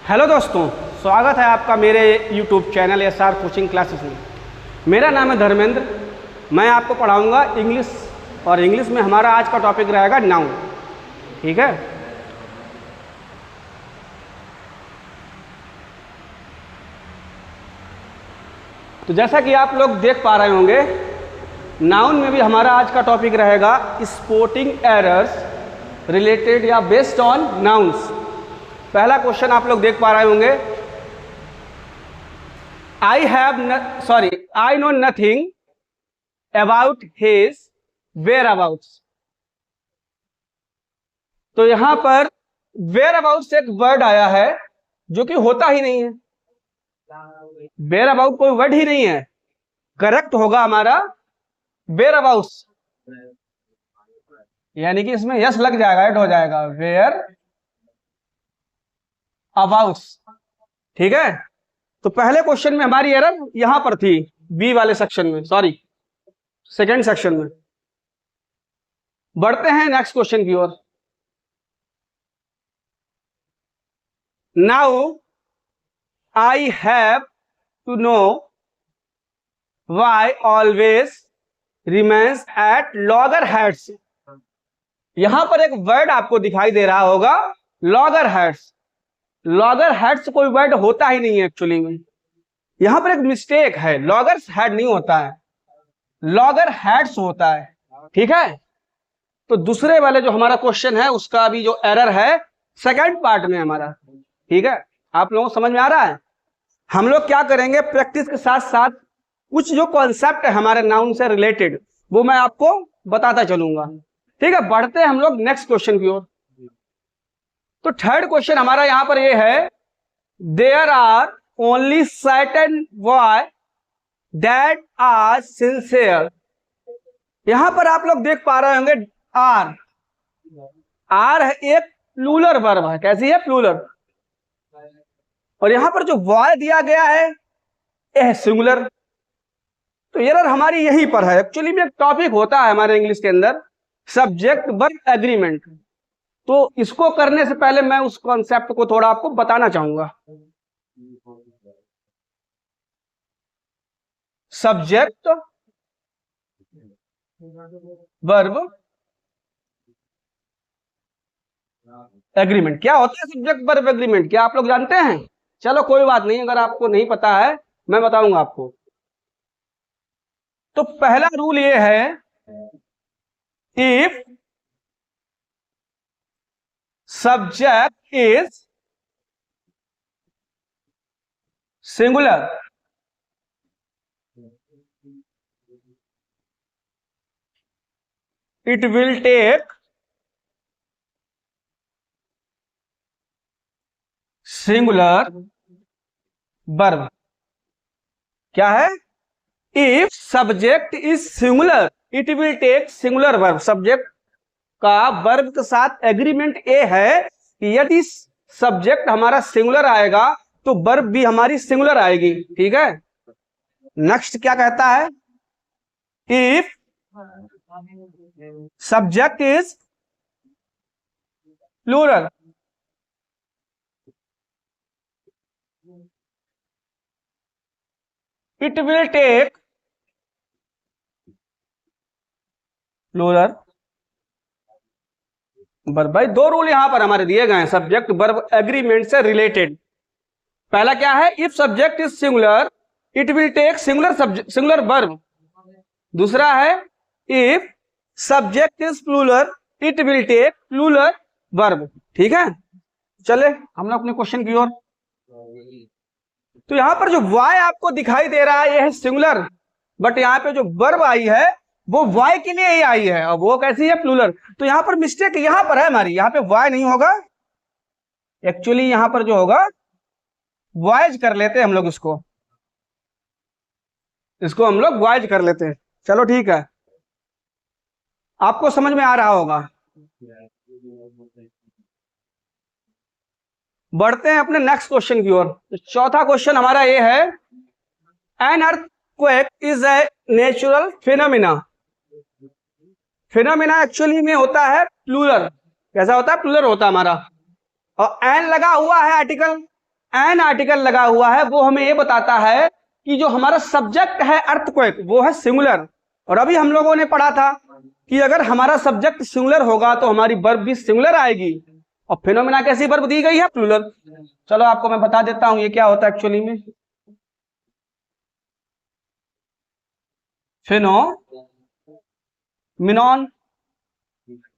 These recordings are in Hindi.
हेलो दोस्तों, स्वागत है आपका मेरे YouTube channel SR coaching classes में। मेरा नाम है धर्मेंद्र। मैं आपको पढ़ाऊंगा इंग्लिश, और इंग्लिश में हमारा आज का टॉपिक रहेगा नाउन। ठीक है, तो जैसा कि आप लोग देख पा रहे होंगे, नाउन में भी हमारा आज का टॉपिक रहेगा स्पोर्टिंग एरर्स रिलेटेड या बेस्ड ऑन नाउन्स। पहला क्वेश्चन आप लोग देख पा रहे होंगे, I know nothing about his whereabouts. तो यहां पर वेयर अबाउट्स एक वर्ड आया है जो कि होता ही नहीं है। वेयर अबाउट कोई वर्ड ही नहीं है। करेक्ट होगा हमारा वेयर अबाउट्स, यानी कि इसमें यस लग जाएगा, ऐड हो जाएगा वेयर अबाउट्स। ठीक है, तो पहले क्वेश्चन में हमारी एरर यहां पर थी, बी वाले सेक्शन में, सॉरी सेकेंड सेक्शन में। बढ़ते हैं नेक्स्ट क्वेश्चन की ओर। Now I have to know why always remains at loggerheads. यहां पर एक वर्ड आपको दिखाई दे रहा होगा, लॉगर-हेड्स। लॉगर-हेड्स कोई वर्ड होता ही नहीं है एक्चुअली में। यहां पर एक मिस्टेक है, लॉगर्स-हेड नहीं होता है, लॉगर-हेड्स होता है। ठीक है, तो दूसरे वाले जो हमारा क्वेश्चन है उसका भी जो एरर है सेकंड पार्ट में हमारा। ठीक है, आप लोगों को समझ में आ रहा है। हम लोग क्या करेंगे, प्रैक्टिस के साथ साथ कुछ जो कॉन्सेप्ट है हमारे नाउन से रिलेटेड वो मैं आपको बताता चलूंगा। ठीक है, बढ़ते हैं हम लोग नेक्स्ट क्वेश्चन की ओर। तो थर्ड क्वेश्चन हमारा यहां पर ये है, there are only certain boy that are sincere. यहां पर आप लोग देख पा रहे होंगे आर, आर है एक प्लूरल वर्ब है। कैसी है? प्लूरल। और यहां पर जो बॉय दिया गया है यह सिंगुलर। तो एरर हमारी यहीं पर है। एक्चुअली में एक टॉपिक होता है हमारे इंग्लिश के अंदर, सब्जेक्ट वर्ब एग्रीमेंट। तो इसको करने से पहले मैं उस कॉन्सेप्ट को थोड़ा आपको बताना चाहूंगा। सब्जेक्ट वर्ब एग्रीमेंट क्या होता है? सब्जेक्ट वर्ब एग्रीमेंट क्या आप लोग जानते हैं? चलो कोई बात नहीं, अगर आपको नहीं पता है मैं बताऊंगा आपको। तो पहला रूल ये है, if subject is singular it will take singular verb। क्या है? if subject is singular it will take singular verb। Subject का वर्ब के साथ एग्रीमेंट ये है कि यदि सब्जेक्ट हमारा सिंगुलर आएगा तो वर्ब भी हमारी सिंगुलर आएगी। ठीक है, नेक्स्ट क्या कहता है, if subject is plural it will take plural verb। भाई दो रूल यहां पर हमारे दिए गए हैं सब्जेक्ट वर्ब एग्रीमेंट से रिलेटेड। पहला क्या है, if subject is singular it will take singular verb. दूसरा है, if subject is plural it will take plural verb. ठीक है, चले हम लोग अपने क्वेश्चन की ओर। तो यहां पर जो वाई आपको दिखाई दे रहा है यह है सिंगुलर, बट यहां पे जो वर्ब आई है वो वाई के लिए ही आई है, और वो कैसी है? प्लूरल। तो यहां पर मिस्टेक यहां पर है हमारी, यहां पे वाई नहीं होगा। एक्चुअली यहां पर जो होगा वाइज कर लेते हैं हम लोग, इसको हम लोग वाइज कर लेते हैं। चलो ठीक है, आपको समझ में आ रहा होगा। बढ़ते हैं अपने नेक्स्ट क्वेश्चन की ओर। तो चौथा क्वेश्चन हमारा ये है, an earthquake is a natural phenomena. Phenomena actually में होता है प्लूरल। कैसा होता है? प्लूरल होता है हमारा। और एन लगा हुआ है आर्टिकल, एन आर्टिकल लगा हुआ है वो हमें ये बताता है कि जो हमारा सब्जेक्ट है अर्थक्वेक वो है सिंगुलर। और अभी हम लोगों ने पढ़ा था कि अगर हमारा सब्जेक्ट सिंगुलर होगा तो हमारी वर्ब भी सिंगुलर आएगी। और फिनोमेना कैसी वर्ब दी गई है? प्लूरल। चलो आपको मैं बता देता हूं ये क्या होता है एक्चुअली में। फिनोमिनॉन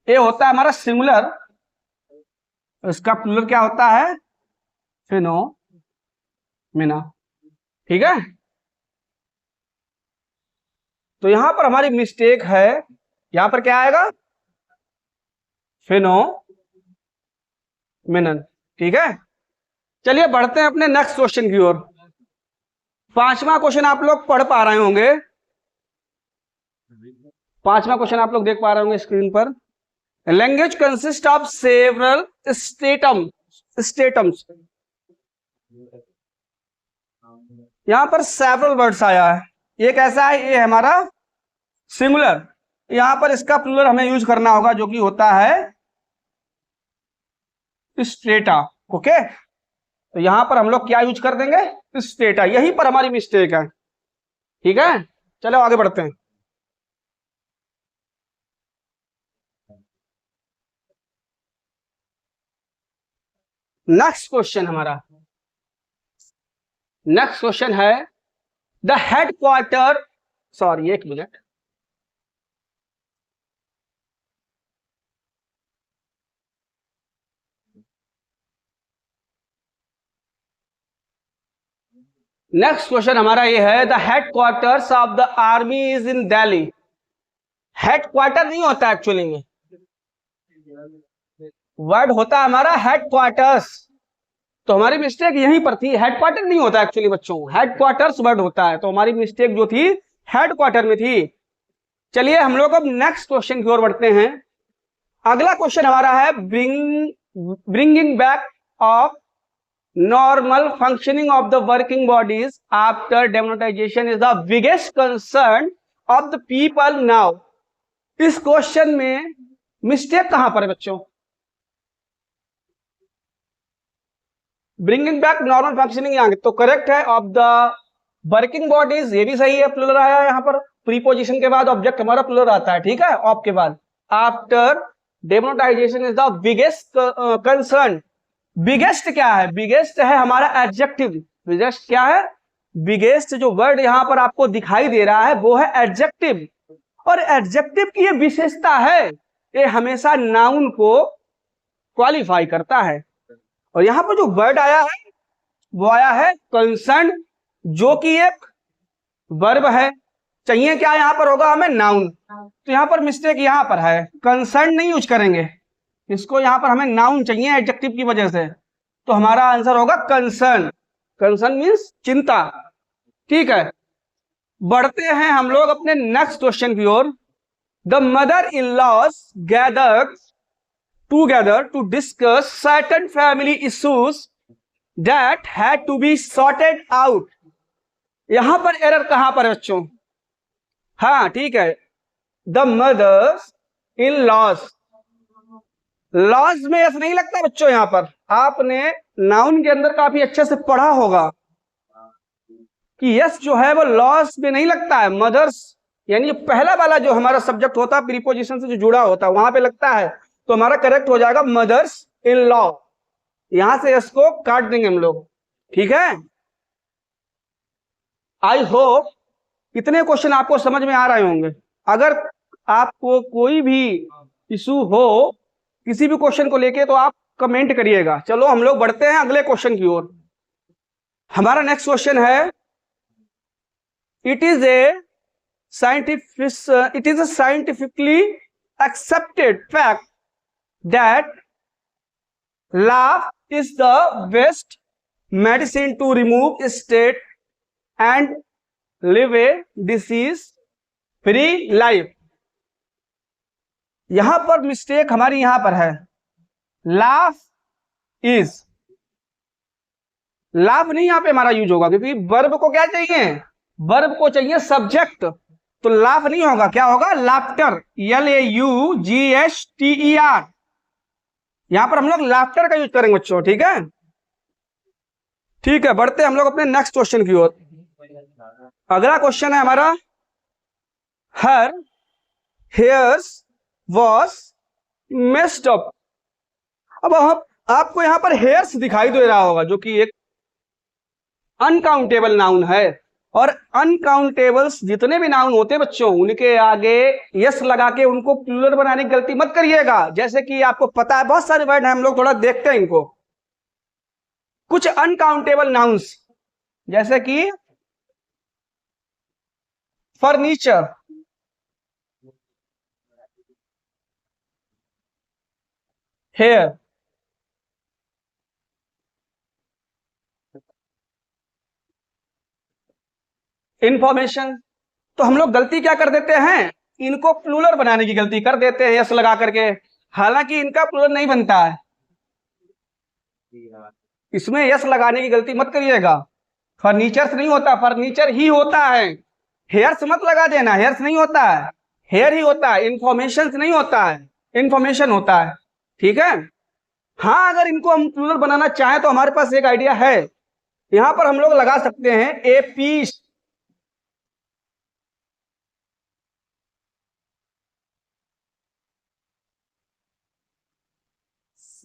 ये होता है हमारा सिंगुलर, इसका प्लूरल क्या होता है? फिनोमिना। ठीक है, तो यहां पर हमारी मिस्टेक है, यहां पर क्या आएगा? फिनोमिनन। ठीक है, चलिए बढ़ते हैं अपने नेक्स्ट क्वेश्चन की ओर। पांचवा क्वेश्चन आप लोग पढ़ पा रहे होंगे, पांचवा क्वेश्चन आप लोग देख पा रहे होंगे स्क्रीन पर। Language consist of several statements. यहां पर सेवरल वर्ड्स आया है, ये कैसा है? ये हमारा सिंगुलर, यहां पर इसका प्लूरल हमें यूज करना होगा जो कि होता है स्ट्रेटा। ओके, तो यहां पर हम लोग क्या यूज कर देंगे? स्ट्रेटा। यहीं पर हमारी मिस्टेक है। ठीक है, चलो आगे बढ़ते हैं। नेक्स्ट क्वेश्चन है द हेडक्वार्टर, सॉरी एक मिनट, नेक्स्ट क्वेश्चन हमारा ये है the headquarters of the army is in Delhi. Headquarter नहीं होता एक्चुअली में, वर्ड होता है हमारा हेडक्वार्टर्स। तो हमारी मिस्टेक यहीं पर थी, हेडक्वार्टर नहीं होता एक्चुअली बच्चों, हेडक्वार्टर्स वर्ड होता है। तो हमारी मिस्टेक जो थी हेडक्वार्टर में थी। चलिए हम लोग अब नेक्स्ट क्वेश्चन की ओर बढ़ते हैं। अगला क्वेश्चन हमारा है bringing back of normal functioning of the working bodies after demonetization is the biggest concern of the people now. इस क्वेश्चन में मिस्टेक कहां पर है बच्चों? ब्रिंगिंग बैक नॉर्मल फंक्शनिंग यहाँ तो करेक्ट है। ऑफ द वर्किंग बॉडीज ये भी सही है, प्लूरल आया है यहाँ पर। प्रीपोजिशन के बाद ऑब्जेक्ट हमारा प्लूरल आता है। ठीक है, ऑफ के बाद। After demonetization is the biggest concern. Biggest क्या है? बिगेस्ट है हमारा एडजेक्टिव। बिगेस्ट क्या है? बिगेस्ट जो वर्ड यहां पर आपको दिखाई दे रहा है वो है एडजेक्टिव। और एडजेक्टिव की ये विशेषता है, ये हमेशा नाउन को क्वालिफाई करता है। और यहां पर जो वर्ड आया है वो आया है कंसर्न, जो कि एक वर्ब है। चाहिए क्या यहां पर होगा हमें? नाउन। तो यहां पर मिस्टेक यहां पर है, कंसर्न नहीं यूज करेंगे इसको, यहां पर हमें नाउन चाहिए एडजेक्टिव की वजह से। तो हमारा आंसर होगा कंसर्न। कंसर्न मींस चिंता। ठीक है, बढ़ते हैं हम लोग अपने नेक्स्ट क्वेश्चन की ओर। The mother in laws gathered together to discuss certain family issues that had to be sorted out। यहां पर एरर कहां पर है बच्चों? हाँ ठीक है, the mothers in laws. Laws में ऐसा नहीं लगता बच्चों, यहां पर आपने नाउन के अंदर काफी अच्छे से पढ़ा होगा कि यस जो है वो लॉज में नहीं लगता है, मदर्स यानी पहला वाला जो हमारा सब्जेक्ट होता है प्रीपोजिशन से जो जुड़ा होता है वहां पे लगता है। तो हमारा करेक्ट हो जाएगा मदर्स इन लॉ। यहां से इसको काट देंगे हम लोग। ठीक है, आई होप इतने क्वेश्चन आपको समझ में आ रहे होंगे। अगर आपको कोई भी इशू हो किसी भी क्वेश्चन को लेके तो आप कमेंट करिएगा। चलो हम लोग बढ़ते हैं अगले क्वेश्चन की ओर। हमारा नेक्स्ट क्वेश्चन है it is a scientifically accepted fact that laugh is the best medicine to remove stress and live a disease free life। यहां पर मिस्टेक हमारी यहां पर है, laugh is, laugh नहीं यहां पे हमारा यूज होगा क्योंकि वर्ब को क्या चाहिए? वर्ब को चाहिए सब्जेक्ट। तो लाफ नहीं होगा, क्या होगा? Laughter, LAUGHTER। यहां पर हम लोग लाफ्टर का यूज करेंगे बच्चों। ठीक है, ठीक है, बढ़ते हम लोग अपने नेक्स्ट क्वेश्चन की ओर। अगला क्वेश्चन है हमारा, हर हेयर्स वॉज मेस्ड अप। अब आपको यहां पर हेयर्स दिखाई दे रहा होगा, जो कि एक अनकाउंटेबल नाउन है, और अनकाउंटेबल्स जितने भी नाउन होते हैं बच्चों, उनके आगे यस लगा के उनको प्लूरल बनाने की गलती मत करिएगा। जैसे कि आपको पता है बहुत सारे वर्ड हैं, हम लोग थोड़ा देखते हैं इनको। कुछ अनकाउंटेबल नाउन्स जैसे कि फर्नीचर, हेयर, इंफॉर्मेशन। तो हम लोग गलती क्या कर देते हैं, इनको प्लूरल बनाने की गलती कर देते हैं यस लगा करके, हालांकि इनका प्लूरल नहीं बनता है। इसमें यस लगाने की गलती मत करिएगा। फर्नीचर्स नहीं होता, फर्नीचर ही होता है। हेयर्स मत लगा देना, हेयर्स नहीं होता है, हेयर ही होता है। इंफॉर्मेशन नहीं होता है, इंफॉर्मेशन होता है। ठीक है। हाँ, अगर इनको हम प्लूरल बनाना चाहें तो हमारे पास एक आइडिया है, यहां पर हम लोग लगा सकते हैं ए पीस।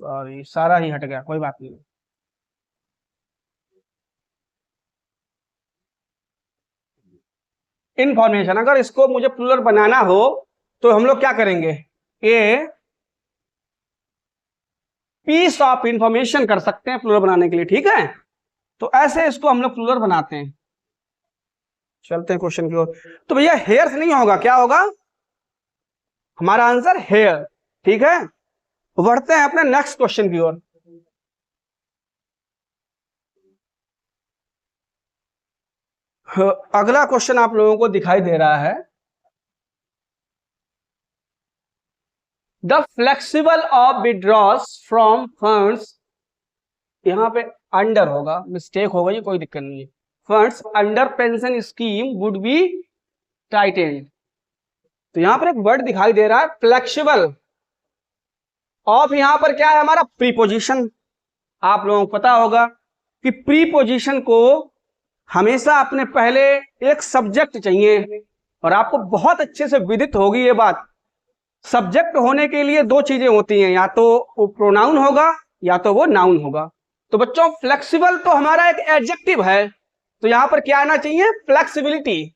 सॉरी, सारा ही हट गया, कोई बात नहीं। इंफॉर्मेशन, अगर इसको मुझे प्लूरल बनाना हो तो हम लोग क्या करेंगे, ए पीस ऑफ इंफॉर्मेशन कर सकते हैं प्लूरल बनाने के लिए। ठीक है, तो ऐसे इसको हम लोग प्लूरल बनाते हैं। चलते हैं क्वेश्चन की ओर। तो भैया हेयर्स नहीं होगा, क्या होगा हमारा आंसर, हेयर। ठीक है, बढ़ते हैं अपने नेक्स्ट क्वेश्चन की ओर। अगला क्वेश्चन आप लोगों को दिखाई दे रहा है, the flexible of withdraws from funds. यहां पे अंडर होगा, मिस्टेक होगा, ये कोई दिक्कत नहीं है। Funds under pension scheme would be tightened. तो यहां पर एक वर्ड दिखाई दे रहा है फ्लेक्सिबल ऑफ, यहां पर क्या है हमारा, प्रीपोजिशन। आप लोगों को पता होगा कि प्रीपोजिशन को हमेशा अपने पहले एक सब्जेक्ट चाहिए, और आपको बहुत अच्छे से विदित होगी ये बात। सब्जेक्ट होने के लिए दो चीजें होती हैं, या तो वो प्रोनाउन होगा या तो वो नाउन होगा। तो बच्चों फ्लेक्सिबल तो हमारा एक एडजेक्टिव है, तो यहां पर क्या आना चाहिए, फ्लेक्सिबिलिटी।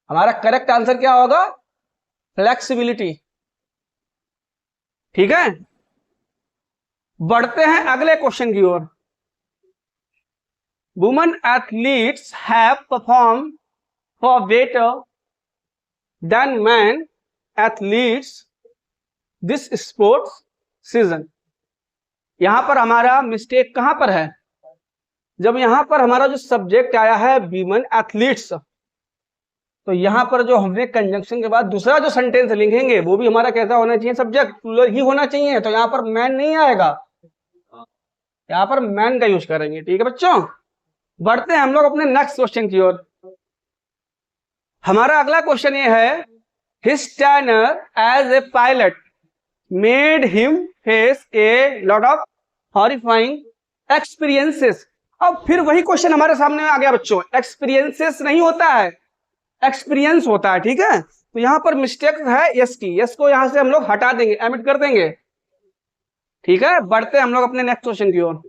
हमारा करेक्ट आंसर क्या होगा, फ्लेक्सिबिलिटी। ठीक है, बढ़ते हैं अगले क्वेश्चन की ओर। Women athletes have perform far better than men athletes this sports season. यहां पर हमारा मिस्टेक कहां पर है, जब यहां पर हमारा जो सब्जेक्ट आया है वीमेन एथलीट्स, तो यहां पर जो हमने कंजंक्शन के बाद दूसरा जो सेंटेंस लिखेंगे वो भी हमारा कैसा होना चाहिए, सब्जेक्ट प्लूरल ही होना चाहिए। तो यहां पर मैन नहीं आएगा, यहां पर मैन का यूज करेंगे। ठीक है बच्चों, बढ़ते हैं हम लोग अपने नेक्स्ट क्वेश्चन की ओर। हमारा अगला क्वेश्चन ये है, his trainer as a pilot made him face a lot of horrifying experiences. अब फिर वही क्वेश्चन हमारे सामने आ गया बच्चों, एक्सपीरियंसेस नहीं होता है, एक्सपीरियंस होता है। ठीक है, तो यहां पर मिस्टेक है यस की, यस को यहां से हम लोग हटा देंगे, एमिट कर देंगे। ठीक है, बढ़ते हैं हम लोग अपने नेक्स्ट क्वेश्चन की ओर।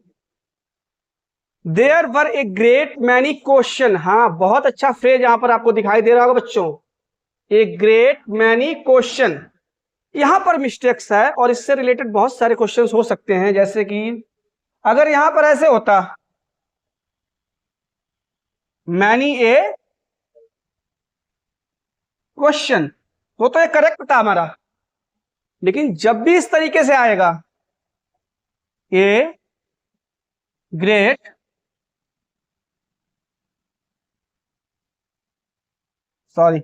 There were a great many question. हाँ, बहुत अच्छा फ्रेज यहां पर आपको दिखाई दे रहा होगा बच्चों, ए ग्रेट मैनी क्वेश्चन। यहां पर मिस्टेक्स है, और इससे रिलेटेड बहुत सारे क्वेश्चंस हो सकते हैं। जैसे कि अगर यहां पर ऐसे होता, मैनी ए क्वेश्चन, तो ये करेक्ट था हमारा। लेकिन जब भी इस तरीके से आएगा, ए ग्रेट सॉरी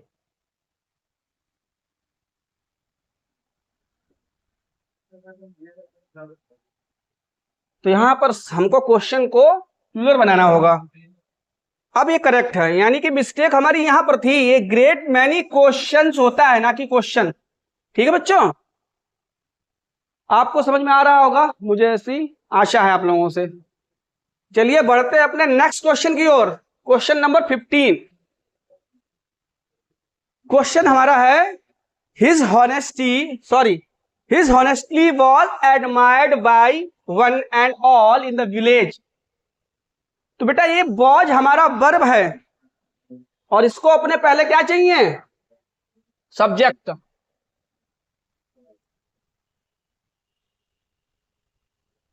तो यहां पर हमको क्वेश्चन को प्लूरल बनाना होगा। अब ये करेक्ट है, यानी कि मिस्टेक हमारी यहां पर थी, ये ग्रेट मैनी क्वेश्चंस होता है ना कि क्वेश्चन। ठीक है बच्चों, आपको समझ में आ रहा होगा, मुझे ऐसी आशा है आप लोगों से। चलिए बढ़ते हैं अपने नेक्स्ट क्वेश्चन की ओर। Question number 15। क्वेश्चन हमारा है his honesty was admired by one and all in the village. तो बेटा ये वॉज हमारा वर्ब है और इसको अपने पहले क्या चाहिए, सब्जेक्ट।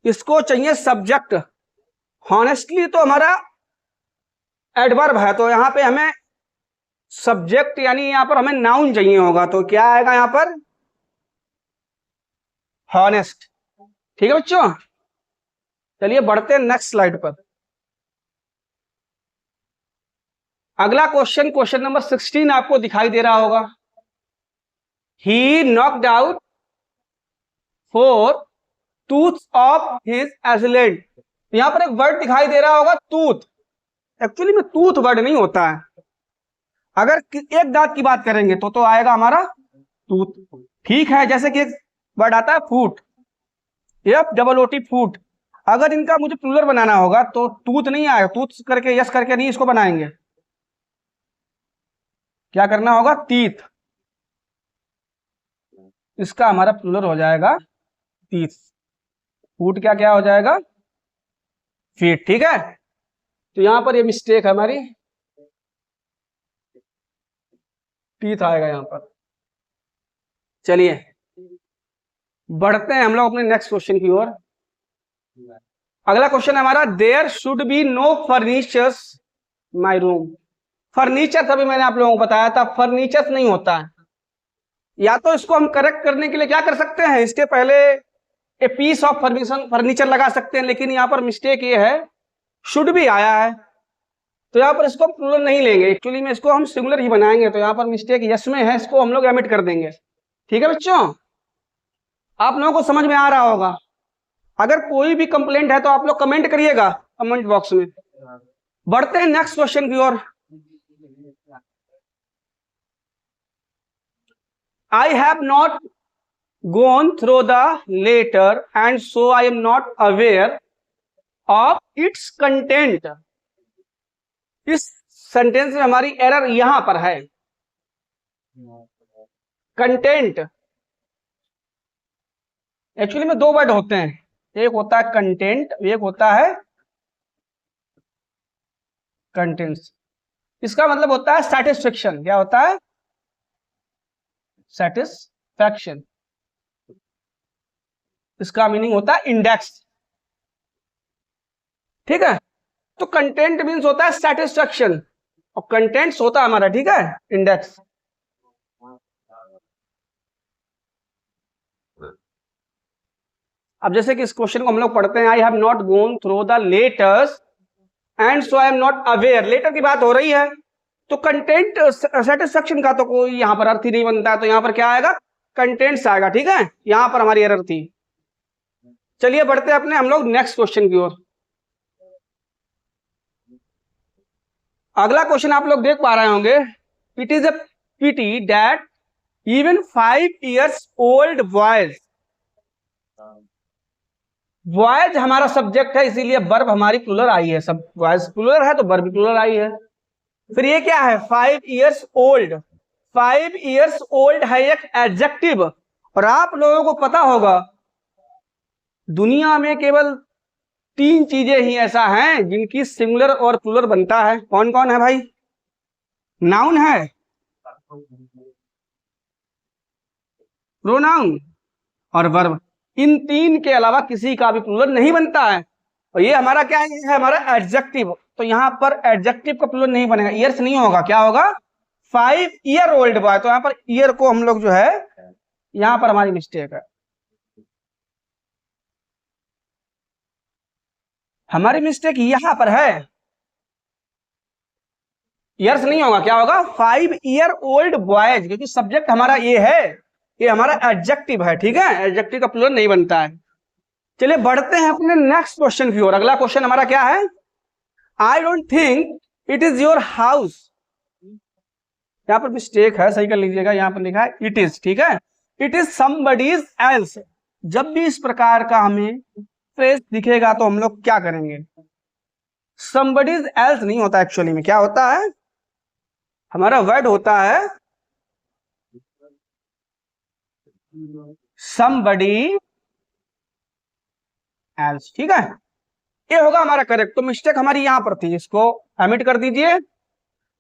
इसको चाहिए सब्जेक्ट। हॉनेस्टली तो हमारा एडवर्ब है, तो यहां पे हमें सब्जेक्ट यानी यहां पर हमें नाउन चाहिए होगा, तो क्या आएगा यहां पर, हॉनेस्ट। ठीक है बच्चों, चलिए बढ़ते हैं नेक्स्ट स्लाइड पर। अगला क्वेश्चन, क्वेश्चन नंबर 16 आपको दिखाई दे रहा होगा। He knocked out 4 tooths of his assailant. यहां पर एक वर्ड दिखाई दे रहा होगा टूथ। एक्चुअली में टूथ वर्ड नहीं होता है। अगर एक दांत की बात करेंगे तो आएगा हमारा टूथ। ठीक है, जैसे कि एक वर्ड आता है फूट, FOOT फूट। अगर इनका मुझे प्लूरल बनाना होगा तो टूथ नहीं आएगा, टूथ करके यस करके नहीं इसको बनाएंगे, क्या करना होगा, टीथ। इसका हमारा प्लूरल हो जाएगा टीथ। फूट क्या क्या हो जाएगा, फीट। ठीक है, तो यहां पर ये मिस्टेक है हमारी, टीथ आएगा यहां पर। चलिए बढ़ते हैं हम लोग अपने नेक्स्ट क्वेश्चन की ओर। अगला क्वेश्चन हमारा, there should be no furnitures my room. Furniture अभी मैंने आप लोगों को बताया था, फर्नीचर नहीं होता है। या तो इसको हम करेक्ट करने के लिए क्या कर सकते हैं, इसके पहले ए पीस ऑफ फर्नीचर लगा सकते हैं, लेकिन यहाँ पर मिस्टेक ये है शुड भी आया है, तो यहाँ पर इसको प्लूरल नहीं लेंगे। एक्चुअली में इसको हम सिंगुलर ही बनाएंगे, तो यहाँ पर मिस्टेक यस में है, इसको हम लोग एमिट कर देंगे। ठीक है बच्चों, आप लोगों को समझ में आ रहा होगा। अगर कोई भी कंप्लेंट है तो आप लोग कमेंट करिएगा कमेंट बॉक्स में। बढ़ते हैं नेक्स्ट क्वेश्चन की ओर। I have not gone through the letter and so I am not aware of its content। इस सेंटेंस में हमारी एरर यहां पर है, कंटेंट। एक्चुअली में दो वर्ड होते हैं, एक होता है कंटेंट, एक होता है कंटेंट्स। इसका मतलब होता है सेटिस्फेक्शन। क्या होता है, सेटिस्फैक्शन। इसका मीनिंग होता है इंडेक्स। ठीक है, तो कंटेंट मीन्स होता है सेटिस्फैक्शन और कंटेंट्स होता है हमारा, ठीक है, इंडेक्स। अब जैसे कि इस क्वेश्चन को हम लोग पढ़ते हैं, I have not gone through the letters and so I am not aware. Letter की बात हो रही है, तो कंटेंट सेटिस्फेक्शन का तो कोई यहाँ पर अर्थ ही नहीं बनता है, तो यहाँ पर क्या आएगा, कंटेंट्स आएगा। ठीक है, यहाँ पर हमारी एरर थी। चलिए बढ़ते हैं अपने हम लोग नेक्स्ट क्वेश्चन की ओर। अगला क्वेश्चन आप लोग देख पा रहे होंगे, it is a pity that even 5 years old boys. Boys हमारा सब्जेक्ट है, इसीलिए वर्ब हमारी प्लूरल आई है। सब बॉयज प्लूरल है तो वर्ब प्लूरल आई है। फिर ये क्या है, 5 years old। 5 years old है एक एडजेक्टिव, और आप लोगों को पता होगा दुनिया में केवल 3 चीजें ही ऐसा हैं जिनकी सिंगुलर और प्लूरल बनता है। कौन कौन है भाई, नाउन है, प्रोनाउन और वर्ब। इन 3 के अलावा किसी का भी प्लूरल नहीं बनता है। और ये हमारा क्या है, ये है हमारा एडजेक्टिव। तो यहाँ पर एडजेक्टिव का प्लूरल नहीं बनेगा, ईयर्स नहीं होगा, क्या होगा, 5 year old बॉय। तो यहाँ पर ईयर को हम लोग जो है, यहाँ पर हमारी मिस्टेक है, हमारी मिस्टेक यहां पर है, ईयर्स नहीं होगा, क्या होगा, 5 year old बॉयज, क्योंकि सब्जेक्ट हमारा ये है, ये हमारा एडजेक्टिव है। ठीक है, एडजेक्टिव का प्लूरल नहीं बनता है। चलिए बढ़ते हैं अपने नेक्स्ट क्वेश्चन की ओर। अगला क्वेश्चन हमारा क्या है, I don't think it is your house. यहां पर मिस्टेक है, सही कर लीजिएगा, यहां पर लिखा है इट इज। ठीक है, इट इज समबडीज एल्स। जब भी इस प्रकार का हमें फ्रेज दिखेगा तो हम लोग क्या करेंगे, somebody's else नहीं होता, एक्चुअली में क्या होता है, हमारा वर्ड होता है somebody else, ठीक है, ये होगा हमारा करेक्ट। तो मिस्टेक हमारी यहां पर थी, इसको एमिट कर दीजिए।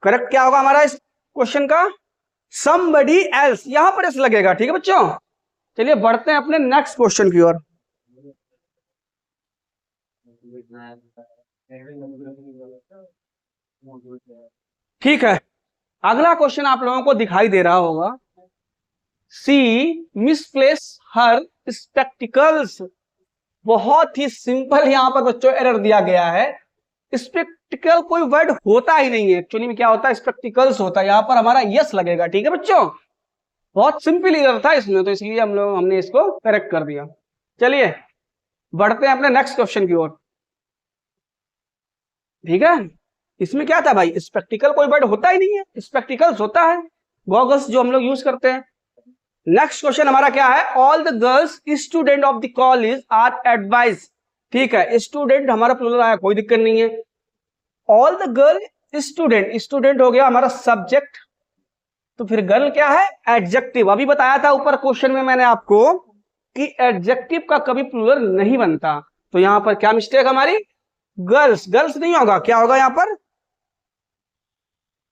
करेक्ट क्या होगा हमारा इस क्वेश्चन का, somebody else, यहां पर एस लगेगा, ठीक है बच्चों। चलिए बढ़ते हैं अपने नेक्स्ट क्वेश्चन की ओर। ठीक है, अगला क्वेश्चन आप लोगों को दिखाई दे रहा होगा, सी मिसप्लेस हर स्पेक्टिकल्स। बहुत ही सिंपल यहां पर बच्चों एरर दिया गया है। स्पेक्टिकल कोई वर्ड होता ही नहीं है, एक्चुअली में क्या होता है, स्पेक्टिकल्स होता है। यहां पर हमारा यस लगेगा, ठीक है बच्चों। बहुत सिंपल एरर था इसमें, तो इसलिए हमने इसको करेक्ट कर दिया। चलिए बढ़ते हैं अपने नेक्स्ट क्वेश्चन की ओर। ठीक है, इसमें क्या था भाई, स्पेक्टिकल कोई वर्ड होता ही नहीं है, स्पेक्टिकल्स होता है, गॉगल्स जो हम लोग यूज करते हैं। नेक्स्ट क्वेश्चन हमारा क्या है, all the girls student of the college are advise. ठीक है, स्टूडेंट हमारा प्लूरल आया, कोई दिक्कत नहीं है। All the girl student, student हो गया हमारा सब्जेक्ट, तो फिर गर्ल क्या है, एडजेक्टिव। अभी बताया था ऊपर क्वेश्चन में मैंने आपको कि एडजेक्टिव का कभी प्लूरल नहीं बनता, तो यहां पर क्या मिस्टेक हमारी, गर्ल्स, गर्ल्स नहीं होगा, क्या होगा यहां पर,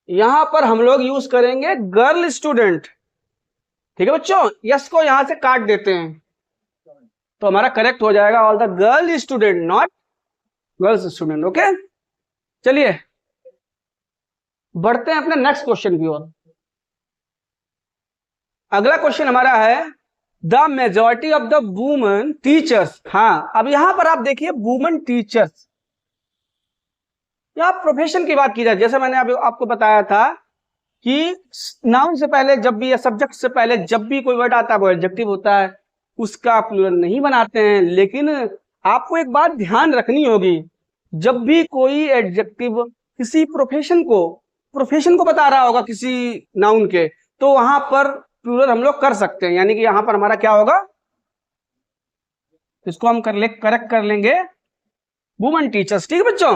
यहां पर हम लोग यूज करेंगे गर्ल स्टूडेंट। ठीक है बच्चों, यस को यहां से काट देते हैं, तो हमारा करेक्ट हो जाएगा all the girl student, not girls student. Okay, चलिए बढ़ते हैं अपने नेक्स्ट क्वेश्चन की ओर। अगला क्वेश्चन हमारा है, the majority of the women teachers. हाँ, अब यहां पर आप देखिए वुमेन टीचर्स, यहां प्रोफेशन की बात की जाए, जैसे मैंने अभी आपको बताया था कि नाउन से पहले जब भी या सब्जेक्ट से पहले जब भी कोई वर्ड आता है वो एडजेक्टिव होता है, उसका प्लूरल नहीं बनाते हैं। लेकिन आपको एक बात ध्यान रखनी होगी, जब भी कोई एडजेक्टिव किसी प्रोफेशन को बता रहा होगा किसी नाउन के, तो वहां पर प्लूरल हम लोग कर सकते हैं, यानी कि यहां पर हमारा क्या होगा, इसको हम करेक्ट कर लेंगे वुमेन टीचर्स। ठीक है बच्चों,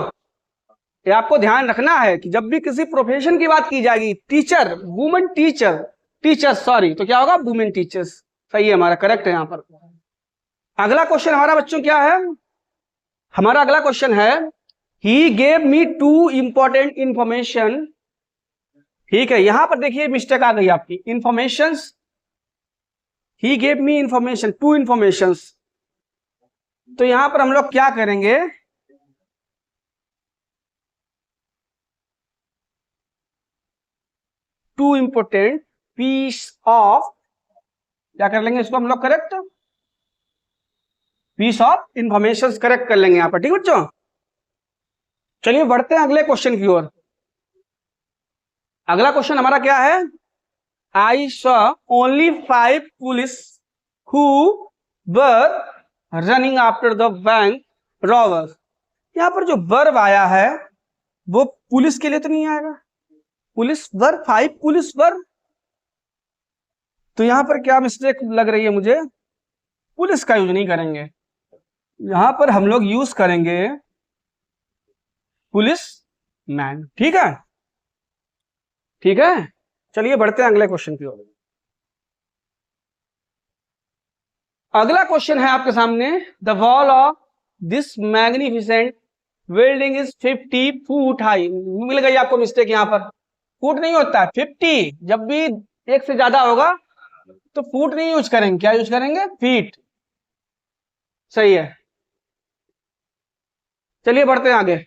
ये आपको ध्यान रखना है कि जब भी किसी प्रोफेशन की बात की जाएगी, टीचर, वुमेन टीचर सॉरी, तो क्या होगा, वुमेन टीचर्स। सही है, हमारा करेक्ट है यहां पर। अगला क्वेश्चन हमारा बच्चों क्या है, हमारा अगला क्वेश्चन है, he gave me 2 important information. ठीक है, यहां पर देखिए मिस्टेक आ गई आपकी, information, he gave me information, 2 information. तो यहां पर हम लोग क्या करेंगे, टू इंपोर्टेंट पीस ऑफ, क्या कर लेंगे इसको हम लोग correct, piece of information correct कर लेंगे यहां पर। ठीक है बच्चों, चलिए बढ़ते हैं अगले क्वेश्चन की ओर। अगला क्वेश्चन हमारा क्या है, I saw only 5 police who were running after the bank robbers. यहां पर जो वर्ब आया है वो पुलिस के लिए तो नहीं आएगा, पुलिस वर्ब, 5 पुलिस वर्ब, तो यहां पर क्या मिस्टेक लग रही है मुझे, पुलिस का यूज नहीं करेंगे, यहां पर हम लोग यूज करेंगे पुलिस मैन। ठीक है, ठीक है, चलिए बढ़ते हैं अगले क्वेश्चन की ओर। अगला क्वेश्चन है आपके सामने, the wall of this magnificent building is 50 foot high. मिल गई आपको मिस्टेक, यहां पर फुट नहीं होता है 50, जब भी एक से ज्यादा होगा तो फुट नहीं यूज करेंगे, क्या यूज करेंगे, फीट। सही है, चलिए बढ़ते हैं आगे।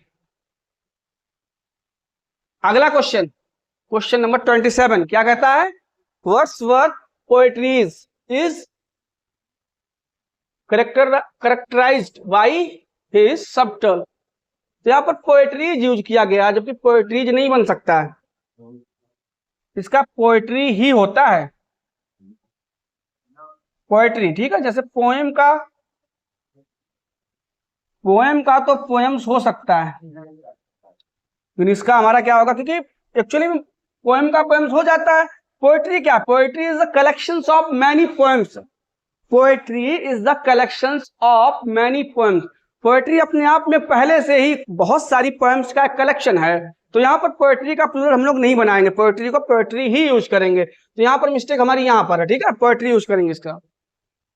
अगला क्वेश्चन, क्वेश्चन नंबर 27 क्या कहता है, Wordsworth poetries is characterized by his subtle। तो यहां पर पोएट्रीज यूज किया गया, जबकि पोएट्रीज नहीं बन सकता है, इसका पोएट्री ही होता है, पोएट्री। ठीक है, जैसे पोएम का तो पोएम्स हो सकता है, लेकिन इसका हमारा क्या होगा, क्योंकि एक्चुअली पोएम का पोएम्स हो जाता है। पोएट्री क्या, poetry is the collections of many poems, poetry is the collections of many poems. Poetry अपने आप में पहले से ही बहुत सारी पोएम्स का कलेक्शन है, तो यहाँ पर पोएट्री का प्लूरल हम लोग नहीं बनाएंगे, पोएट्री को पोएट्री ही यूज करेंगे। तो यहाँ पर मिस्टेक हमारी यहाँ पर है, ठीक है, पोएट्री यूज करेंगे इसका।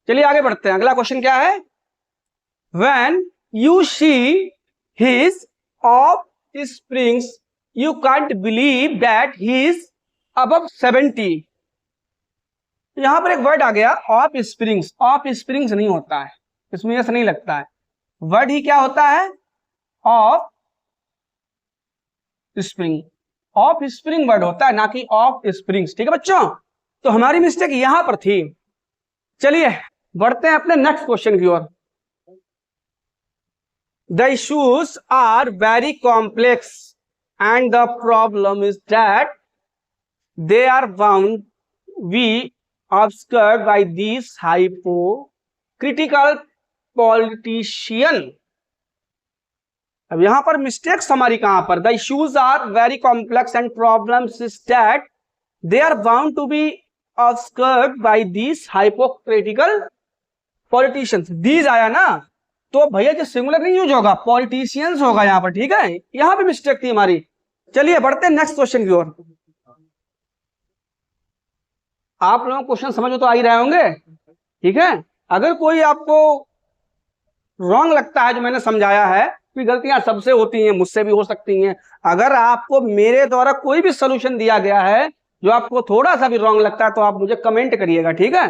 चलिए आगे बढ़ते हैं। अगला क्वेश्चन क्या है? When you see his of springs you can't believe that he is above 70। यहां पर एक वर्ड आ गया ऑफ स्प्रिंग्स। ऑफ स्प्रिंग्स नहीं होता है, इसमें ऐसा नहीं लगता है। वर्ड ही क्या होता है? Of spring. Of spring word होता है, ना कि ऑफ स्प्रिंग्स। ठीक है बच्चों, तो हमारी मिस्टेक यहां पर थी। चलिए बढ़ते हैं अपने नेक्स्ट क्वेश्चन की ओर। The issues are very complex and the problem is that they are bound be obscured by these hypocritical politician। अब यहां पर मिस्टेक्स हमारी कहां पर? The issues are very complex and problems is that they are bound to be obscured by these hypocritical politicians। these आया ना, तो भैया जो सिंगुलर नहीं यूज होगा, पॉलिटिशियंस होगा यहां पर। ठीक है, यहां पे मिस्टेक थी हमारी। चलिए बढ़ते हैं नेक्स्ट क्वेश्चन की ओर। आप लोगों को क्वेश्चन समझ में तो आ ही रहे होंगे, ठीक है। अगर कोई आपको रॉन्ग लगता है जो मैंने समझाया है, कि गलतियां सबसे होती हैं, मुझसे भी हो सकती हैं, अगर आपको मेरे द्वारा कोई भी सोल्यूशन दिया गया है जो आपको थोड़ा सा भी रॉन्ग लगता है तो आप मुझे कमेंट करिएगा, ठीक है।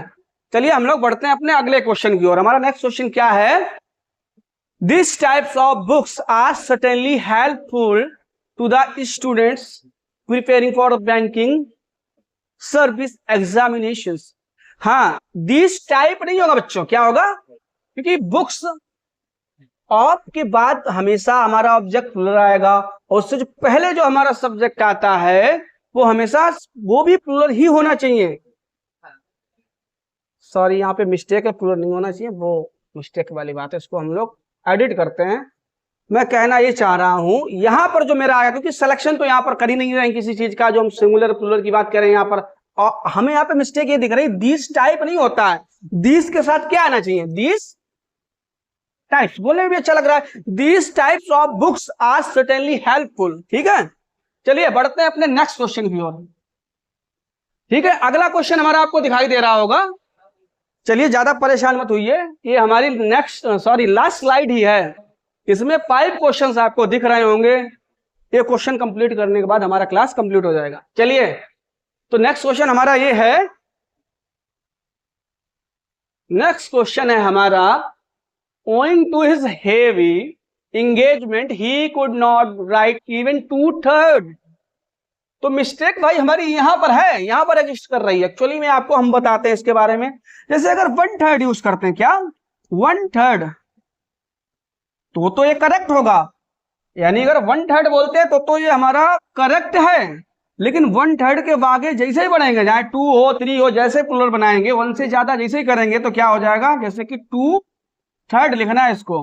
चलिए हम लोग बढ़ते हैं अपने अगले क्वेश्चन की ओर। हमारा नेक्स्ट क्वेश्चन क्या है? This types of books are certainly helpful to the students preparing for banking service examinations. हाँ, दिस टाइप नहीं होगा बच्चों, क्या होगा? क्योंकि बुक्स ऑफ के बाद हमेशा हमारा ऑब्जेक्ट प्लूरल आएगा, और उससे जो पहले जो हमारा सब्जेक्ट आता है वो हमेशा वो भी प्लूरल ही होना चाहिए। सॉरी, यहाँ पे मिस्टेक है, प्लूरल नहीं होना चाहिए, वो मिस्टेक वाली बात है, इसको हम लोग एडिट करते हैं। मैं कहना ये चाह रहा हूं, यहां पर जो मेरा आया, क्योंकि सिलेक्शन तो यहां पर कर ही नहीं रहे किसी चीज का, जो हम सिंगुलर प्लूरल की बात करें यहां पर, और हमें यहां पे मिस्टेक ये दिख रही, दिस टाइप नहीं होता है, दिस के साथ क्या आना चाहिए? This types. बोलने में भी अच्छा लग रहा है, this types of books are certainly helpful. ठीक है, चलिए बढ़ते हैं अपने नेक्स्ट क्वेश्चन की ओर। ठीक है, अगला क्वेश्चन हमारा आपको दिखाई दे रहा होगा। चलिए ज्यादा परेशान मत होइए, ये हमारी लास्ट स्लाइड ही है। इसमें 5 क्वेश्चंस आपको दिख रहे होंगे। ये क्वेश्चन कंप्लीट करने के बाद हमारा क्लास कंप्लीट हो जाएगा। चलिए, तो नेक्स्ट क्वेश्चन हमारा ये है। नेक्स्ट क्वेश्चन है हमारा, owing to his heavy engagement he could not write even 2/3। तो मिस्टेक भाई हमारी यहां पर है, यहां पर एग्जिस्ट कर रही है। एक्चुअली में आपको हम बताते हैं इसके बारे में। जैसे अगर 1/3 यूज करते हैं, क्या 1/3, तो ये करेक्ट होगा। यानी अगर 1/3 बोलते हैं तो ये हमारा करेक्ट है। लेकिन 1/3 के आगे जैसे ही बढ़ेंगे, चाहे 2 हो 3 हो, जैसे प्लूरल बनाएंगे 1 से ज्यादा जैसे ही करेंगे तो क्या हो जाएगा? जैसे कि 2/3 लिखना है इसको,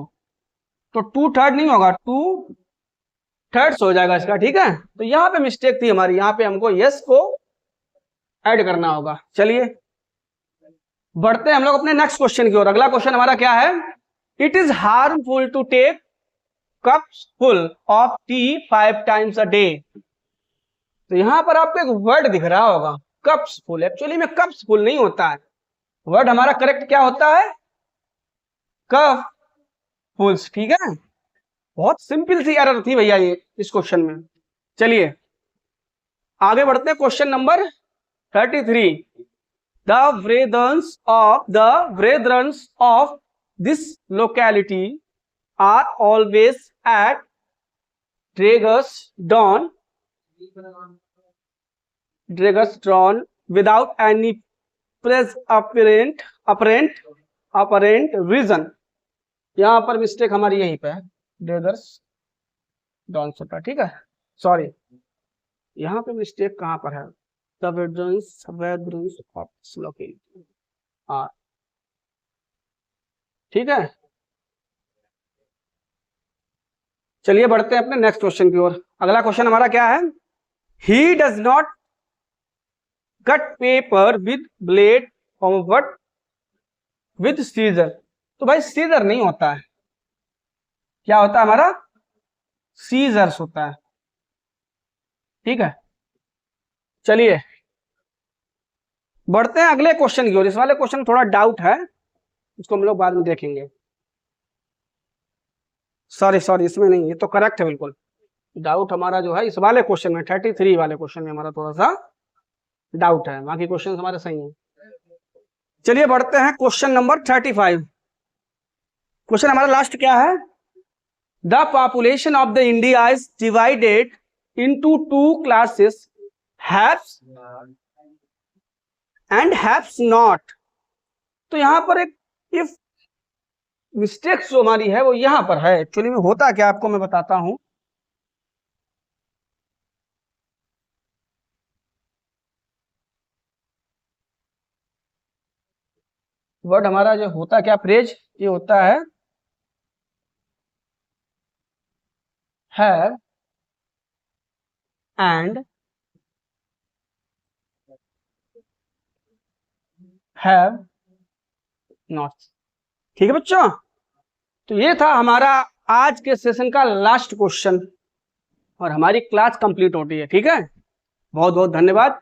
तो 2/3 नहीं होगा, 2/3 हो जाएगा इसका। ठीक है, तो यहाँ पे मिस्टेक थी हमारी, यहाँ पे हमको यस को ऐड करना होगा। चलिए बढ़ते हैं हम लोग अपने नेक्स्ट क्वेश्चन की ओर। अगला क्वेश्चन हमारा क्या है? It is harmful to take cups full of tea 5 times a day। तो यहां पर आपको एक वर्ड दिख रहा होगा, कप्स फुल। एक्चुअली में कप्स फुल नहीं होता है, वर्ड हमारा करेक्ट क्या होता है? कप फुल्स। ठीक है, बहुत सिंपल सी एरर थी भैया ये इस क्वेश्चन में। चलिए आगे बढ़ते हैं, question number 33। The brethren of this locality are always at Dragon's Dawn without any apparent reason। यहां पर मिस्टेक हमारी यहीं पे है, ड्रैगन्स डॉन होता। ठीक है, सॉरी, यहां पे मिस्टेक कहां पर है? The brethren of this locality are। ठीक है, चलिए बढ़ते हैं अपने नेक्स्ट क्वेश्चन की ओर। अगला क्वेश्चन हमारा क्या है? He does not cut paper with blade but with scissor. तो भाई सीजर नहीं होता है, क्या होता है हमारा, सीजर्स होता है। ठीक है, चलिए बढ़ते हैं अगले क्वेश्चन की ओर। इस वाले क्वेश्चन में थोड़ा डाउट है, इसको हम लोग बाद में देखेंगे। सॉरी सॉरी, इसमें नहीं, ये तो करेक्ट है बिल्कुल। डाउट हमारा जो है इस वाले क्वेश्चन में, 33 वाले क्वेश्चन में हमारा थोड़ा सा डाउट है, बाकी क्वेश्चन हमारे सही हैं। चलिए बढ़ते हैं क्वेश्चन नंबर 35। क्वेश्चन हमारा लास्ट क्या है, the population of the India is divided into two classes, haves and haves not. तो यहां पर एक इफ मिस्टेक्स जो हमारी है वो यहां पर है। एक्चुअली में होता क्या, आपको मैं बताता हूं। वर्ड हमारा जो होता क्या, फ्रेज ये होता है हैव एंड हैव नॉट। ठीक है बच्चों, तो ये था हमारा आज के सेशन का लास्ट क्वेश्चन और हमारी क्लास कंप्लीट होती है। ठीक है, बहुत बहुत धन्यवाद।